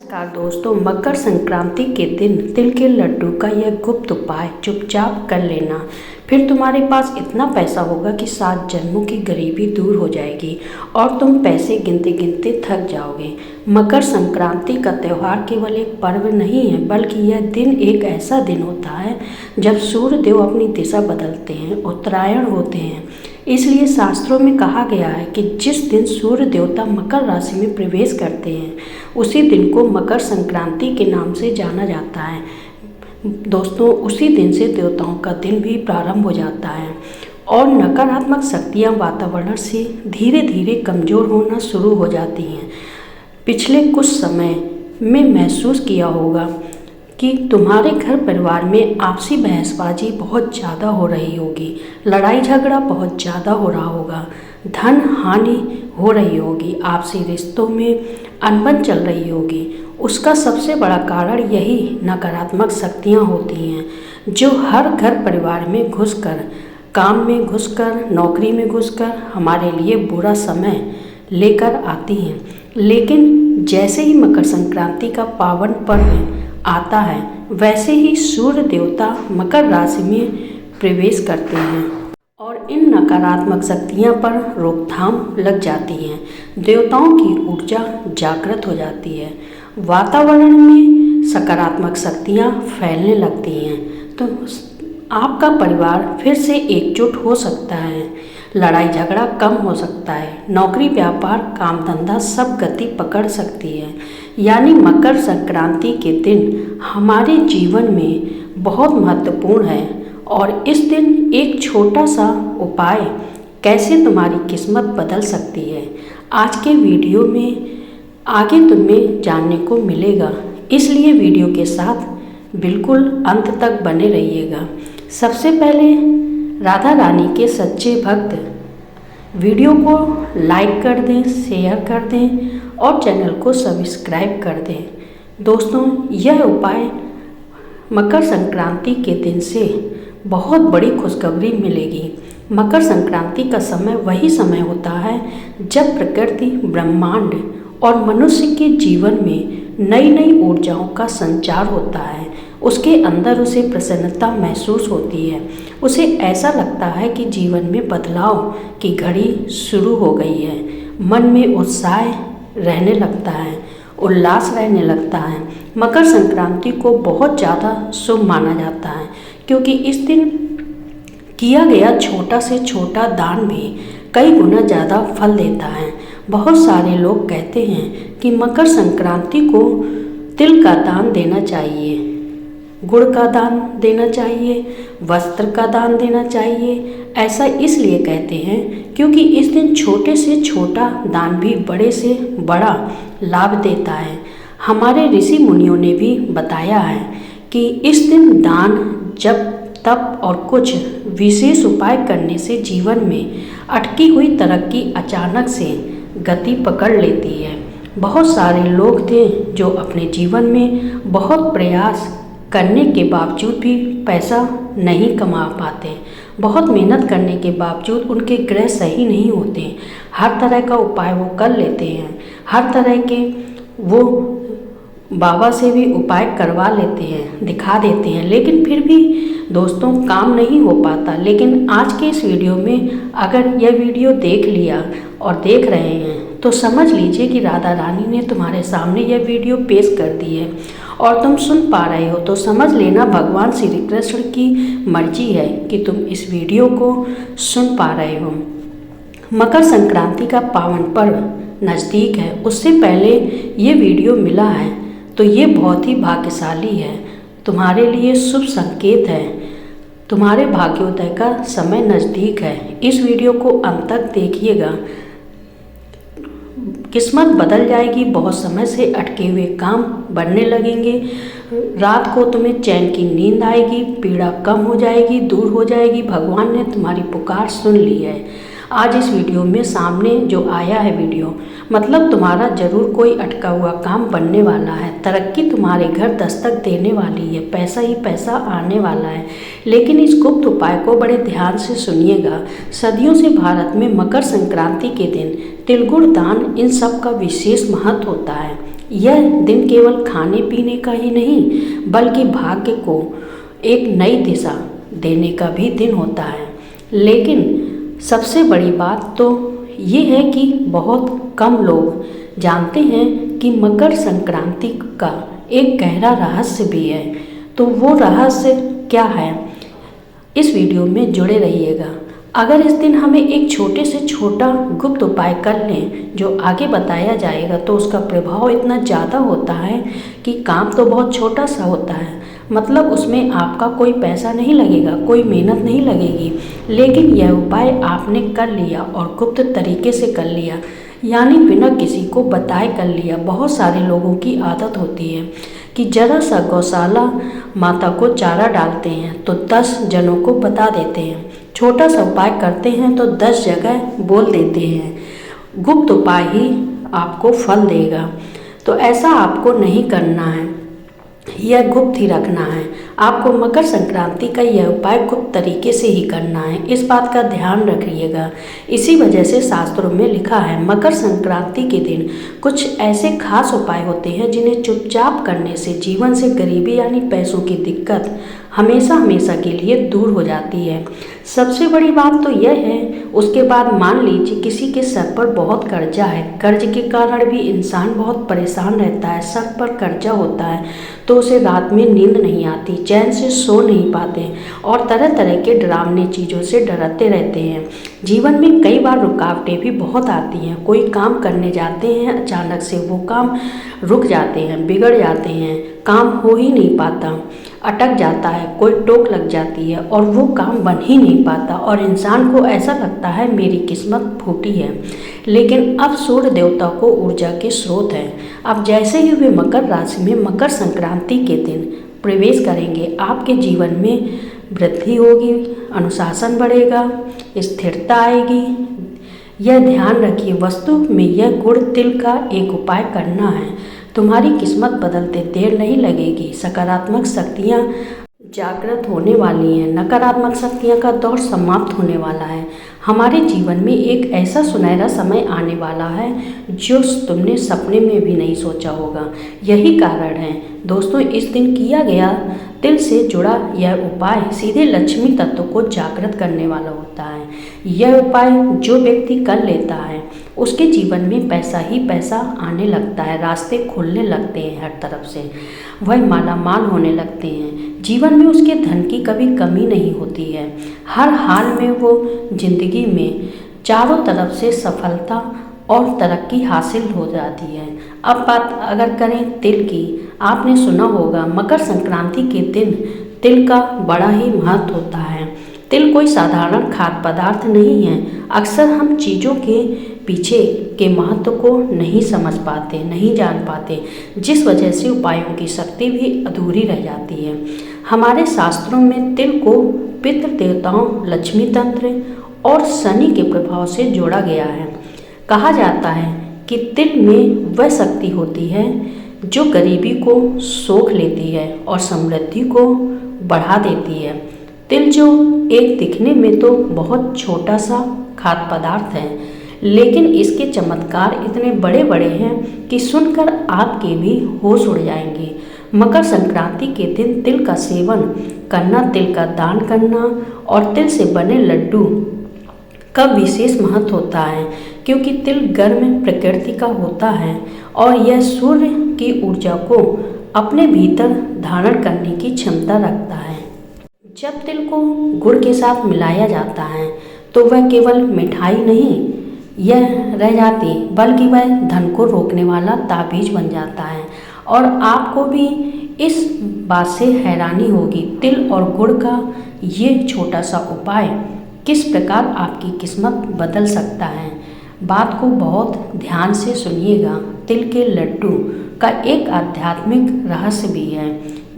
नमस्कार दोस्तों, मकर संक्रांति के दिन तिल के लड्डू का यह गुप्त उपाय चुपचाप कर लेना। फिर तुम्हारे पास इतना पैसा होगा कि 7 जन्मों की गरीबी दूर हो जाएगी और तुम पैसे गिनते गिनते थक जाओगे। मकर संक्रांति का त्यौहार केवल एक पर्व नहीं है, बल्कि यह दिन एक ऐसा दिन होता है जब सूर्य देव अपनी दिशा बदलते हैं, उत्तरायण होते हैं। इसलिए शास्त्रों में कहा गया है कि जिस दिन सूर्य देवता मकर राशि में प्रवेश करते हैं उसी दिन को मकर संक्रांति के नाम से जाना जाता है। दोस्तों, उसी दिन से देवताओं का दिन भी प्रारंभ हो जाता है और नकारात्मक शक्तियां वातावरण से धीरे धीरे कमज़ोर होना शुरू हो जाती हैं। पिछले कुछ समय में महसूस किया होगा कि तुम्हारे घर परिवार में आपसी बहसबाजी बहुत ज़्यादा हो रही होगी, लड़ाई झगड़ा बहुत ज़्यादा हो रहा होगा, धन हानि हो रही होगी, आपसी रिश्तों में अनबन चल रही होगी। उसका सबसे बड़ा कारण यही नकारात्मक शक्तियाँ होती हैं जो हर घर परिवार में घुसकर, काम में घुसकर, नौकरी में घुसकर हमारे लिए बुरा समय लेकर आती हैं। लेकिन जैसे ही मकर संक्रांति का पावन पर्व आता है वैसे ही सूर्य देवता मकर राशि में प्रवेश करते हैं और इन नकारात्मक शक्तियां पर रोकथाम लग जाती हैं। देवताओं की ऊर्जा जागृत हो जाती है, वातावरण में सकारात्मक शक्तियां फैलने लगती हैं, तो आपका परिवार फिर से एकजुट हो सकता है, लड़ाई झगड़ा कम हो सकता है, नौकरी व्यापार काम धंधा सब गति पकड़ सकती है। यानी मकर संक्रांति के दिन हमारे जीवन में बहुत महत्वपूर्ण है और इस दिन एक छोटा सा उपाय कैसे तुम्हारी किस्मत बदल सकती है, आज के वीडियो में आगे तुम्हें जानने को मिलेगा। इसलिए वीडियो के साथ बिल्कुल अंत तक बने रहिएगा। सबसे पहले राधा रानी के सच्चे भक्त वीडियो को लाइक कर दें, शेयर कर दें और चैनल को सब्सक्राइब कर दें। दोस्तों, यह उपाय मकर संक्रांति के दिन से बहुत बड़ी खुशखबरी मिलेगी। मकर संक्रांति का समय वही समय होता है जब प्रकृति, ब्रह्मांड और मनुष्य के जीवन में नई नई ऊर्जाओं का संचार होता है। उसके अंदर उसे प्रसन्नता महसूस होती है, उसे ऐसा लगता है कि जीवन में बदलाव की घड़ी शुरू हो गई है। मन में उत्साह रहने लगता है, उल्लास रहने लगता है। मकर संक्रांति को बहुत ज़्यादा शुभ माना जाता है क्योंकि इस दिन किया गया छोटा से छोटा दान भी कई गुना ज़्यादा फल देता है। बहुत सारे लोग कहते हैं कि मकर संक्रांति को तिल का दान देना चाहिए, गुड़ का दान देना चाहिए, वस्त्र का दान देना चाहिए। ऐसा इसलिए कहते हैं क्योंकि इस दिन छोटे से छोटा दान भी बड़े से बड़ा लाभ देता है। हमारे ऋषि मुनियों ने भी बताया है कि इस दिन दान, जप, तप और कुछ विशेष उपाय करने से जीवन में अटकी हुई तरक्की अचानक से गति पकड़ लेती है। बहुत सारे लोग थे जो अपने जीवन में बहुत प्रयास करने के बावजूद भी पैसा नहीं कमा पाते, बहुत मेहनत करने के बावजूद उनके ग्रह सही नहीं होते। हर तरह का उपाय वो कर लेते हैं, हर तरह के वो बाबा से भी उपाय करवा लेते हैं, दिखा देते हैं, लेकिन फिर भी दोस्तों काम नहीं हो पाता। लेकिन आज के इस वीडियो में अगर यह वीडियो देख लिया और देख रहे हैं तो समझ लीजिए कि राधा रानी ने तुम्हारे सामने यह वीडियो पेश कर दी है और तुम सुन पा रहे हो, तो समझ लेना भगवान श्री कृष्ण की मर्जी है कि तुम इस वीडियो को सुन पा रहे हो। मकर संक्रांति का पावन पर्व नज़दीक है, उससे पहले ये वीडियो मिला है तो ये बहुत ही भाग्यशाली है, तुम्हारे लिए शुभ संकेत है, तुम्हारे भाग्योदय का समय नज़दीक है। इस वीडियो को अंत तक देखिएगा, किस्मत बदल जाएगी, बहुत समय से अटके हुए काम बनने लगेंगे, रात को तुम्हें चैन की नींद आएगी, पीड़ा कम हो जाएगी, दूर हो जाएगी। भगवान ने तुम्हारी पुकार सुन ली है। आज इस वीडियो में सामने जो आया है वीडियो, मतलब तुम्हारा जरूर कोई अटका हुआ काम बनने वाला है, तरक्की तुम्हारे घर दस्तक देने वाली है, पैसा ही पैसा आने वाला है। लेकिन इस गुप्त उपाय को बड़े ध्यान से सुनिएगा। सदियों से भारत में मकर संक्रांति के दिन तिल गुड़ दान इन सब का विशेष महत्व होता है। यह दिन केवल खाने पीने का ही नहीं बल्कि भाग्य को एक नई दिशा देने का भी दिन होता है। लेकिन सबसे बड़ी बात तो ये है कि बहुत कम लोग जानते हैं कि मकर संक्रांति का एक गहरा रहस्य भी है। तो वो रहस्य क्या है, इस वीडियो में जुड़े रहिएगा। अगर इस दिन हमें एक छोटे से छोटा गुप्त उपाय कर लें जो आगे बताया जाएगा तो उसका प्रभाव इतना ज़्यादा होता है कि काम तो बहुत छोटा सा होता है, मतलब उसमें आपका कोई पैसा नहीं लगेगा, कोई मेहनत नहीं लगेगी, लेकिन यह उपाय आपने कर लिया और गुप्त तरीके से कर लिया, यानी बिना किसी को बताए कर लिया। बहुत सारे लोगों की आदत होती है कि जरा सा गौशाला माता को चारा डालते हैं तो 10 जनों को बता देते हैं, छोटा सा उपाय करते हैं तो 10 जगह बोल देते हैं। गुप्त उपाय ही आपको फल देगा, तो ऐसा आपको नहीं करना है, यह गुप्त ही रखना है। आपको मकर संक्रांति का यह उपाय गुप्त तरीके से ही करना है, इस बात का ध्यान रखिएगा। इसी वजह से शास्त्रों में लिखा है मकर संक्रांति के दिन कुछ ऐसे खास उपाय होते हैं जिन्हें चुपचाप करने से जीवन से गरीबी यानी पैसों की दिक्कत हमेशा हमेशा के लिए दूर हो जाती है। सबसे बड़ी बात तो यह है, उसके बाद मान लीजिए किसी के सर पर बहुत कर्जा है, कर्ज के कारण भी इंसान बहुत परेशान रहता है, सर पर कर्जा होता है तो उसे रात में नींद नहीं आती, चैन से सो नहीं पाते और तरह तरह के डरावनी चीज़ों से डरते रहते हैं। जीवन में कई बार रुकावटें भी बहुत आती हैं, कोई काम करने जाते हैं अचानक से वो काम रुक जाते हैं, बिगड़ जाते हैं, काम हो ही नहीं पाता, अटक जाता है, कोई टोक लग जाती है और वो काम बन ही नहीं पाता और इंसान को ऐसा लगता है मेरी किस्मत फूटी है। लेकिन अब सूर्य देवता को ऊर्जा के स्रोत हैं। अब जैसे ही वे मकर राशि में मकर संक्रांति के दिन प्रवेश करेंगे आपके जीवन में वृद्धि होगी, अनुशासन बढ़ेगा, स्थिरता आएगी। यह ध्यान रखिए, वस्तु में यह गुड़ तिल का एक उपाय करना है, तुम्हारी किस्मत बदलते देर नहीं लगेगी। सकारात्मक शक्तियाँ जागृत होने वाली हैं, नकारात्मक शक्तियाँ का दौर समाप्त होने वाला है। हमारे जीवन में एक ऐसा सुनहरा समय आने वाला है जो तुमने सपने में भी नहीं सोचा होगा। यही कारण है दोस्तों, इस दिन किया गया तिल से जुड़ा यह उपाय सीधे लक्ष्मी तत्व को जागृत करने वाला होता है। यह उपाय जो व्यक्ति कर लेता है उसके जीवन में पैसा ही पैसा आने लगता है, रास्ते खुलने लगते हैं हर तरफ से, वह मालामाल होने लगते हैं। जीवन में उसके धन की कभी कमी नहीं होती है, हर हाल में वो जिंदगी में चारों तरफ से सफलता और तरक्की हासिल हो जाती है। अब बात अगर करें तिल की, आपने सुना होगा मकर संक्रांति के दिन तिल का बड़ा ही महत्व होता है। तिल कोई साधारण खाद्य पदार्थ नहीं है। अक्सर हम चीज़ों के पीछे के महत्व को नहीं समझ पाते, नहीं जान पाते, जिस वजह से उपायों की शक्ति भी अधूरी रह जाती है। हमारे शास्त्रों में तिल को पितृ देवताओं, लक्ष्मी तंत्र और शनि के प्रभाव से जोड़ा गया है। कहा जाता है कि तिल में वह शक्ति होती है जो गरीबी को सोख लेती है और समृद्धि को बढ़ा देती है। तिल जो एक दिखने में तो बहुत छोटा सा खाद्य पदार्थ है, लेकिन इसके चमत्कार इतने बड़े बड़े हैं कि सुनकर आपके भी होश उड़ जाएंगे। मकर संक्रांति के दिन तिल का सेवन करना, तिल का दान करना और तिल से बने लड्डू का विशेष महत्व होता है, क्योंकि तिल गर्म प्रकृति का होता है और यह सूर्य की ऊर्जा को अपने भीतर धारण करने की क्षमता रखता है। जब तिल को गुड़ के साथ मिलाया जाता है तो वह केवल मिठाई नहीं यह रह जाती, बल्कि वह धन को रोकने वाला ताबीज बन जाता है। और आपको भी इस बात से हैरानी होगी, तिल और गुड़ का ये छोटा सा उपाय किस प्रकार आपकी किस्मत बदल सकता है। बात को बहुत ध्यान से सुनिएगा। तिल के लड्डू का एक आध्यात्मिक रहस्य भी है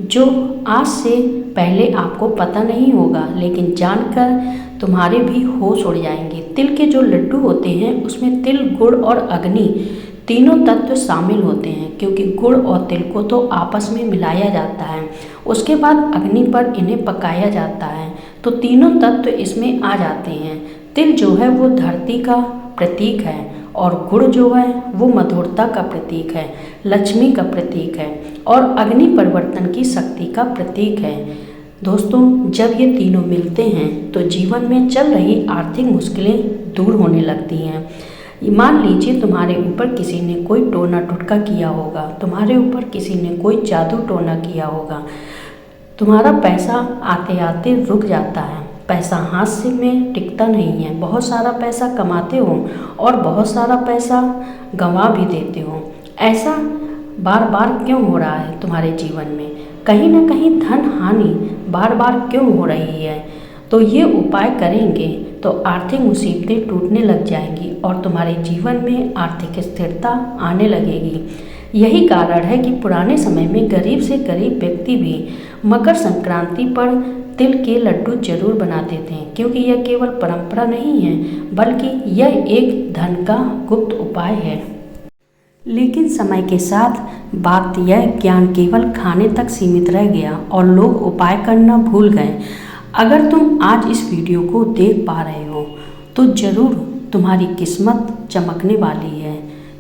जो आज से पहले आपको पता नहीं होगा, लेकिन जानकर तुम्हारे भी होश उड़ जाएंगे। तिल के जो लड्डू होते हैं उसमें तिल, गुड़ और अग्नि तीनों तत्व शामिल होते हैं, क्योंकि गुड़ और तिल को तो आपस में मिलाया जाता है, उसके बाद अग्नि पर इन्हें पकाया जाता है, तो तीनों तत्व इसमें आ जाते हैं। तिल जो है वो धरती का प्रतीक है और गुड़ जो है वो मधुरता का प्रतीक है, लक्ष्मी का प्रतीक है और अग्नि परिवर्तन की शक्ति का प्रतीक है। दोस्तों, जब ये तीनों मिलते हैं तो जीवन में चल रही आर्थिक मुश्किलें दूर होने लगती हैं। मान लीजिए तुम्हारे ऊपर किसी ने कोई टोना टुटका किया होगा, तुम्हारे ऊपर किसी ने कोई जादू टोना किया होगा, तुम्हारा पैसा आते आते रुक जाता है, पैसा हाथ से में टिकता नहीं है, बहुत सारा पैसा कमाते हो और बहुत सारा पैसा गंवा भी देते हो। ऐसा बार बार क्यों हो रहा है तुम्हारे जीवन में? कहीं ना कहीं धन हानि बार बार क्यों हो रही है? तो ये उपाय करेंगे तो आर्थिक मुसीबतें टूटने लग जाएंगी और तुम्हारे जीवन में आर्थिक स्थिरता आने लगेगी। यही कारण है कि पुराने समय में गरीब से गरीब व्यक्ति भी मकर संक्रांति पर तिल के लड्डू जरूर बनाते थे, क्योंकि यह केवल परंपरा नहीं है बल्कि यह एक धन का गुप्त उपाय है। लेकिन समय के साथ बात यह ज्ञान केवल खाने तक सीमित रह गया और लोग उपाय करना भूल गए। अगर तुम आज इस वीडियो को देख पा रहे हो तो ज़रूर तुम्हारी किस्मत चमकने वाली है।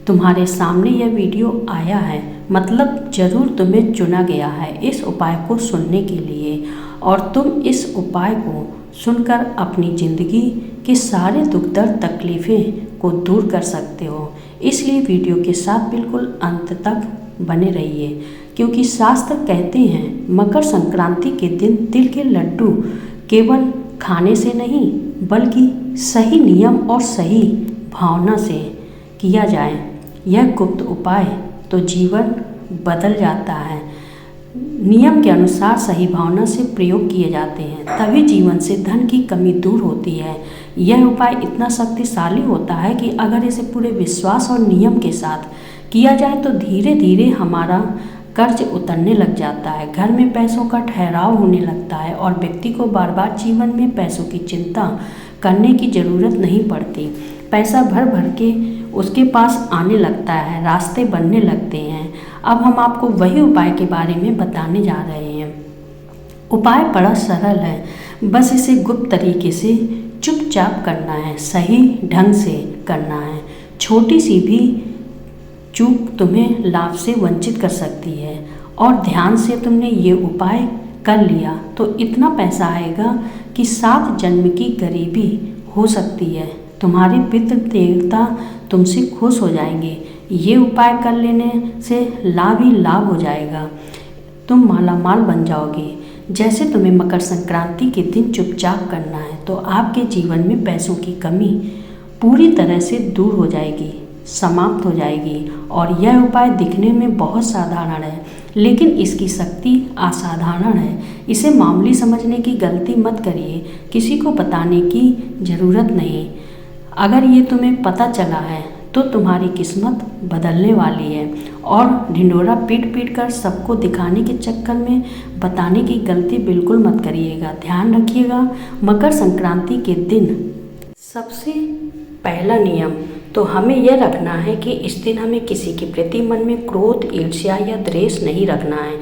तुम्हारे सामने यह वीडियो आया है मतलब ज़रूर तुम्हें चुना गया है इस उपाय को सुनने के लिए, और तुम इस उपाय को सुनकर अपनी ज़िंदगी के सारे दुख दर्द तकलीफ़ें को दूर कर सकते हो। इसलिए वीडियो के साथ बिल्कुल अंत तक बने रहिए, क्योंकि शास्त्र कहते हैं मकर संक्रांति के दिन तिल के लड्डू केवल खाने से नहीं बल्कि सही नियम और सही भावना से किया जाए यह गुप्त उपाय तो जीवन बदल जाता है। नियम के अनुसार सही भावना से प्रयोग किए जाते हैं तभी जीवन से धन की कमी दूर होती है। यह उपाय इतना शक्तिशाली होता है कि अगर इसे पूरे विश्वास और नियम के साथ किया जाए तो धीरे धीरे हमारा कर्ज उतरने लग जाता है, घर में पैसों का ठहराव होने लगता है और व्यक्ति को बार बार जीवन में पैसों की चिंता करने की ज़रूरत नहीं पड़ती। पैसा भर भर के उसके पास आने लगता है, रास्ते बनने लगते हैं। अब हम आपको वही उपाय के बारे में बताने जा रहे हैं। उपाय बड़ा सरल है, बस इसे गुप्त तरीके से चुपचाप करना है, सही ढंग से करना है। छोटी सी भी चूक तुम्हें लाभ से वंचित कर सकती है और ध्यान से तुमने ये उपाय कर लिया तो इतना पैसा आएगा कि 7 जन्म की गरीबी हो सकती है। तुम्हारे पितृ देवता तुमसे खुश हो जाएंगे। ये उपाय कर लेने से लाभ ही लाभ हो जाएगा, तुम मालामाल बन जाओगे। जैसे तुम्हें मकर संक्रांति के दिन चुपचाप करना है तो आपके जीवन में पैसों की कमी पूरी तरह से दूर हो जाएगी, समाप्त हो जाएगी। और यह उपाय दिखने में बहुत साधारण है लेकिन इसकी शक्ति असाधारण है। इसे मामूली समझने की गलती मत करिए, किसी को बताने की ज़रूरत नहीं। अगर ये तुम्हें पता चला है तो तुम्हारी किस्मत बदलने वाली है। और ढिंढोरा पीट पीट कर सबको दिखाने के चक्कर में बताने की गलती बिल्कुल मत करिएगा। ध्यान रखिएगा, मकर संक्रांति के दिन सबसे पहला नियम तो हमें यह रखना है कि इस दिन हमें किसी के प्रति मन में क्रोध, ईर्ष्या या द्वेष नहीं रखना है,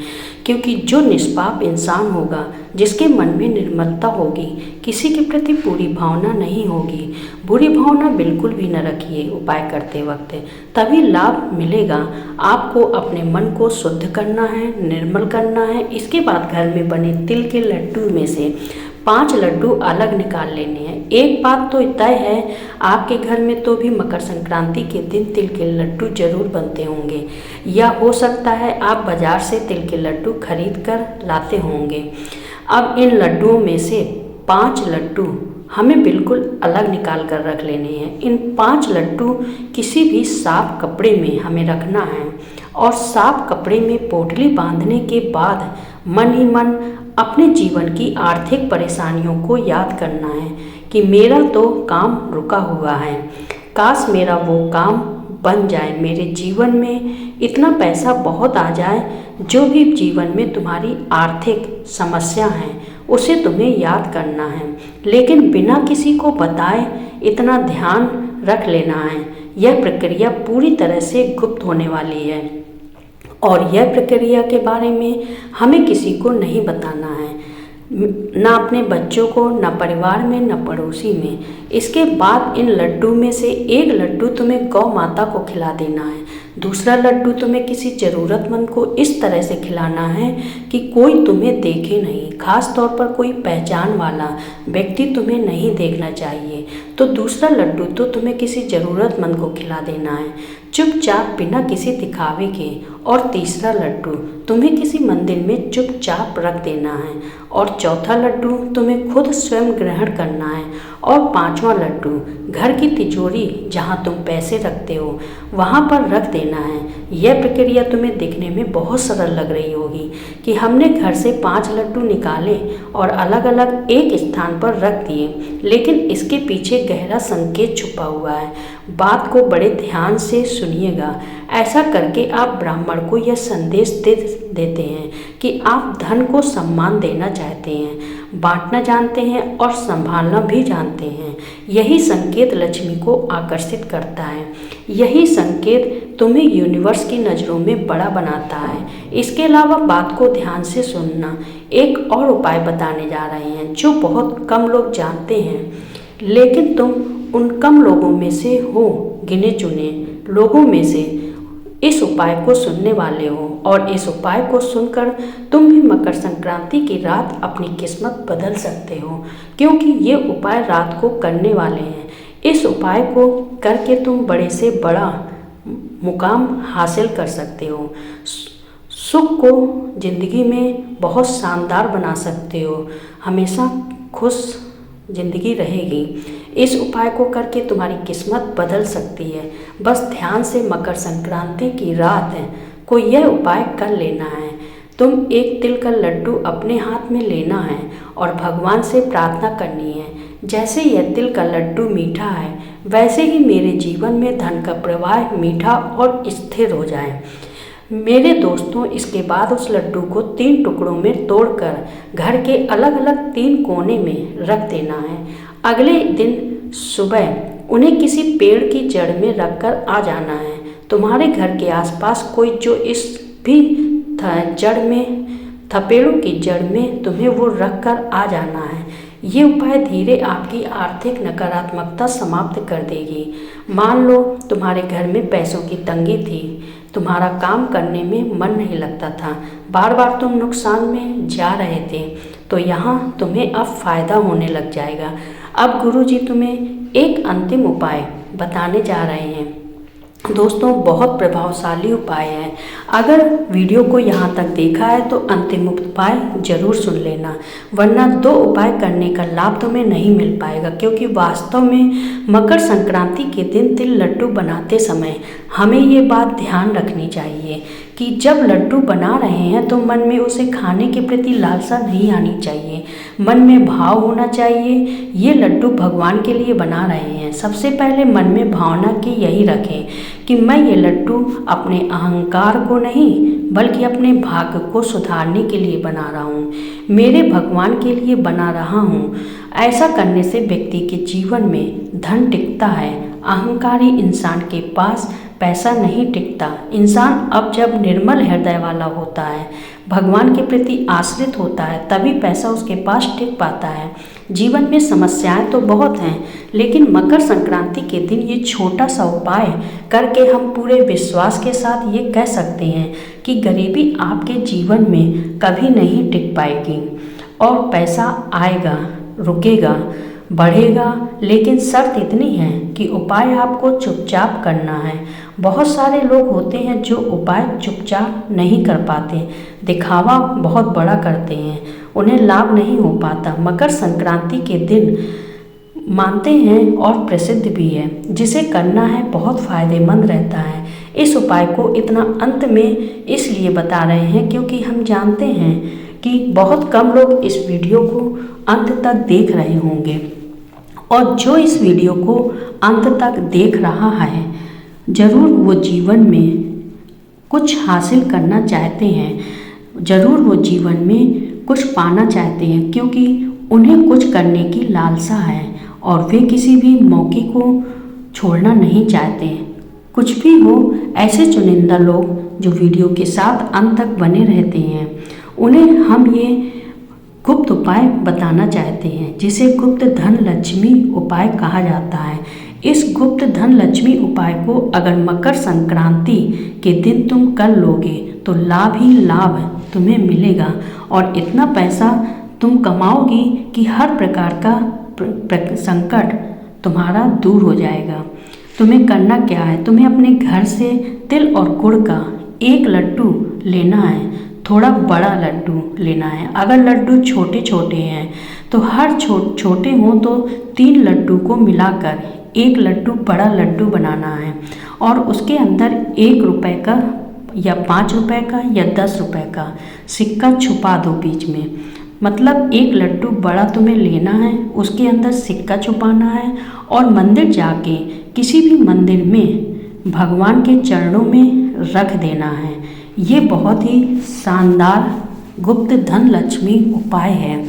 क्योंकि जो निष्पाप इंसान होगा, जिसके मन में निर्मलता होगी, किसी के प्रति बुरी भावना नहीं होगी। बुरी भावना बिल्कुल भी न रखिए उपाय करते वक्त, तभी लाभ मिलेगा। आपको अपने मन को शुद्ध करना है, निर्मल करना है। इसके बाद घर में बने तिल के लड्डू में से 5 लड्डू अलग निकाल लेने हैं। एक बात तो तय है, आपके घर में तो भी मकर संक्रांति के दिन तिल के लड्डू जरूर बनते होंगे, या हो सकता है आप बाजार से तिल के लड्डू खरीद कर लाते होंगे। अब इन लड्डुओं में से 5 लड्डू हमें बिल्कुल अलग निकाल कर रख लेने हैं। इन 5 लड्डू किसी भी साफ कपड़े में हमें रखना है और साफ कपड़े में पोटली बांधने के बाद मन ही मन अपने जीवन की आर्थिक परेशानियों को याद करना है कि मेरा तो काम रुका हुआ है, काश मेरा वो काम बन जाए, मेरे जीवन में इतना पैसा बहुत आ जाए। जो भी जीवन में तुम्हारी आर्थिक समस्या है उसे तुम्हें याद करना है, लेकिन बिना किसी को बताए इतना ध्यान रख लेना है। यह प्रक्रिया पूरी तरह से गुप्त होने वाली है और यह प्रक्रिया के बारे में हमें किसी को नहीं बताना है। न अपने बच्चों को, न परिवार में, न पड़ोसी में। इसके बाद इन लड्डू में से एक लड्डू तुम्हें गौ माता को खिला देना है। दूसरा लड्डू तुम्हें किसी ज़रूरतमंद को इस तरह से खिलाना है कि कोई तुम्हें देखे नहीं, खास तौर पर कोई पहचान वाला व्यक्ति तुम्हें नहीं देखना चाहिए। तो दूसरा लड्डू तो तुम्हें किसी ज़रूरतमंद को खिला देना है, चुपचाप बिना किसी दिखावे के। और तीसरा लड्डू तुम्हें किसी मंदिर में चुपचाप रख देना है। और चौथा लड्डू तुम्हें खुद स्वयं ग्रहण करना है। और पांचवा लड्डू घर की तिजोरी जहाँ तुम पैसे रखते हो वहाँ पर रख देना है। यह प्रक्रिया तुम्हें दिखने में बहुत सरल लग रही होगी कि हमने घर से 5 लड्डू निकाले और अलग अलग एक स्थान पर रख दिए, लेकिन इसके पीछे गहरा संकेत छुपा हुआ है। बात को बड़े ध्यान से सुनिएगा। ऐसा करके आप ब्राह्मण को यह संदेश दे देते हैं कि आप धन को सम्मान देना चाहते हैं, बांटना जानते हैं और संभालना भी जानते हैं। यही संकेत लक्ष्मी को आकर्षित करता है। यही संकेत तुम्हें यूनिवर्स की नज़रों में बड़ा बनाता है। इसके अलावा बात को ध्यान से सुनना। एक और उपाय बताने जा रहे हैं जो बहुत कम लोग जानते हैं, लेकिन तुम उन कम लोगों में से हो, गिने चुने लोगों में से इस उपाय को सुनने वाले हो। और इस उपाय को सुनकर तुम भी मकर संक्रांति की रात अपनी किस्मत बदल सकते हो, क्योंकि ये उपाय रात को करने वाले हैं। इस उपाय को करके तुम बड़े से बड़ा मुकाम हासिल कर सकते हो, सुख को जिंदगी में बहुत शानदार बना सकते हो, हमेशा खुश जिंदगी रहेगी। इस उपाय को करके तुम्हारी किस्मत बदल सकती है। बस ध्यान से मकर संक्रांति की रात को यह उपाय कर लेना है। तुम एक तिल का लड्डू अपने हाथ में लेना है और भगवान से प्रार्थना करनी है, जैसे यह तिल का लड्डू मीठा है वैसे ही मेरे जीवन में धन का प्रवाह मीठा और स्थिर हो जाए। मेरे दोस्तों, इसके बाद उस लड्डू को 3 टुकड़ों में तोड़कर घर के अलग अलग 3 कोने में रख देना है। अगले दिन सुबह उन्हें किसी पेड़ की जड़ में रखकर आ जाना है। तुम्हारे घर के आसपास कोई जो इस भी जड़ में था, पेड़ों की जड़ में तुम्हें वो रख कर आ जाना है। ये उपाय धीरे आपकी आर्थिक नकारात्मकता समाप्त कर देगी। मान लो तुम्हारे घर में पैसों की तंगी थी, तुम्हारा काम करने में मन नहीं लगता था, बार बार तुम नुकसान में जा रहे थे, तो यहाँ तुम्हें अब फायदा होने लग जाएगा। अब गुरुजी तुम्हें एक अंतिम उपाय बताने जा रहे हैं। दोस्तों, बहुत प्रभावशाली उपाय है। अगर वीडियो को यहाँ तक देखा है तो अंतिम उपाय जरूर सुन लेना, वरना 2 उपाय करने का लाभ तुम्हें नहीं मिल पाएगा। क्योंकि वास्तव में मकर संक्रांति के दिन तिल लड्डू बनाते समय हमें ये बात ध्यान रखनी चाहिए कि जब लड्डू बना रहे हैं तो मन में उसे खाने के प्रति लालसा नहीं आनी चाहिए। मन में भाव होना चाहिए, ये लड्डू भगवान के लिए बना रहे हैं। सबसे पहले मन में भावना की यही रखें कि मैं ये लड्डू अपने अहंकार को नहीं बल्कि अपने भाग्य को सुधारने के लिए बना रहा हूँ, मेरे भगवान के लिए बना रहा हूँ। ऐसा करने से व्यक्ति के जीवन में धन टिकता है। अहंकारी इंसान के पास पैसा नहीं टिकता। इंसान अब जब निर्मल हृदय वाला होता है, भगवान के प्रति आश्रित होता है, तभी पैसा उसके पास टिक पाता है। जीवन में समस्याएं तो बहुत हैं, लेकिन मकर संक्रांति के दिन ये छोटा सा उपाय करके हम पूरे विश्वास के साथ ये कह सकते हैं कि गरीबी आपके जीवन में कभी नहीं टिक पाएगी और पैसा आएगा, रुकेगा, बढ़ेगा। लेकिन शर्त इतनी है कि उपाय आपको चुपचाप करना है। बहुत सारे लोग होते हैं जो उपाय चुपचाप नहीं कर पाते, दिखावा बहुत बड़ा करते हैं, उन्हें लाभ नहीं हो पाता। मकर संक्रांति के दिन मानते हैं और प्रसिद्ध भी है, जिसे करना है बहुत फायदेमंद रहता है। इस उपाय को इतना अंत में इसलिए बता रहे हैं क्योंकि हम जानते हैं कि बहुत कम लोग इस वीडियो को अंत तक देख रहे होंगे, और जो इस वीडियो को अंत तक देख रहा है ज़रूर वो जीवन में कुछ हासिल करना चाहते हैं, ज़रूर वो जीवन में कुछ पाना चाहते हैं, क्योंकि उन्हें कुछ करने की लालसा है और वे किसी भी मौके को छोड़ना नहीं चाहते। कुछ भी हो, ऐसे चुनिंदा लोग जो वीडियो के साथ अंत तक बने रहते हैं, उन्हें हम ये गुप्त उपाय बताना चाहते हैं, जिसे गुप्त धन लक्ष्मी उपाय कहा जाता है। इस गुप्त धन लक्ष्मी उपाय को अगर मकर संक्रांति के दिन तुम कर लोगे तो लाभ ही लाभ तुम्हें मिलेगा और इतना पैसा तुम कमाओगी कि हर प्रकार का संकट तुम्हारा दूर हो जाएगा। तुम्हें करना क्या है, तुम्हें अपने घर से तिल और गुड़ का एक लड्डू लेना है, थोड़ा बड़ा लड्डू लेना है। अगर लड्डू छोटे छोटे हैं तो हर छोटे हों तो 3 लड्डू को मिलाकर एक लड्डू बड़ा लड्डू बनाना है और उसके अंदर 1 रुपये का या 5 रुपये का या 10 रुपये का सिक्का छुपा दो बीच में। मतलब एक लड्डू बड़ा तुम्हें लेना है, उसके अंदर सिक्का छुपाना है और मंदिर जाके किसी भी मंदिर में भगवान के चरणों में रख देना है। ये बहुत ही शानदार गुप्त धन लक्ष्मी उपाय है।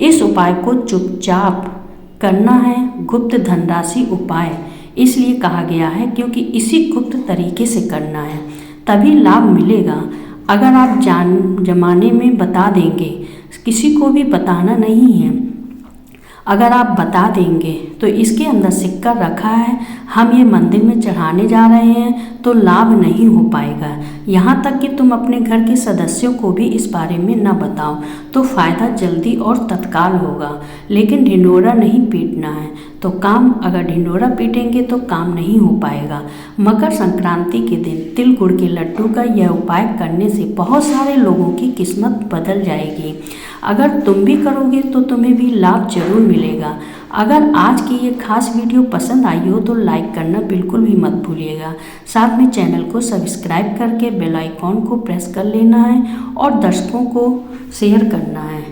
इस उपाय को चुपचाप करना है, गुप्त धनराशि उपाय इसलिए कहा गया है क्योंकि इसी गुप्त तरीके से करना है, तभी लाभ मिलेगा। अगर आप जमाने में बता देंगे, किसी को भी बताना नहीं है, अगर आप बता देंगे तो इसके अंदर सिक्का रखा है, हम ये मंदिर में चढ़ाने जा रहे हैं, तो लाभ नहीं हो पाएगा। यहाँ तक कि तुम अपने घर के सदस्यों को भी इस बारे में न बताओ तो फ़ायदा जल्दी और तत्काल होगा। लेकिन ढिंढोरा नहीं पीटना है, तो काम अगर ढिंढोरा पीटेंगे तो काम नहीं हो पाएगा। मकर संक्रांति के दिन तिल गुड़ के लड्डू का यह उपाय करने से बहुत सारे लोगों की किस्मत बदल जाएगी। अगर तुम भी करोगे तो तुम्हें भी लाभ जरूर मिलेगा। अगर आज की ये खास वीडियो पसंद आई हो तो लाइक करना बिल्कुल भी मत भूलिएगा। साथ में चैनल को सब्सक्राइब करके बेल आइकॉन को प्रेस कर लेना है और दर्शकों को शेयर करना है।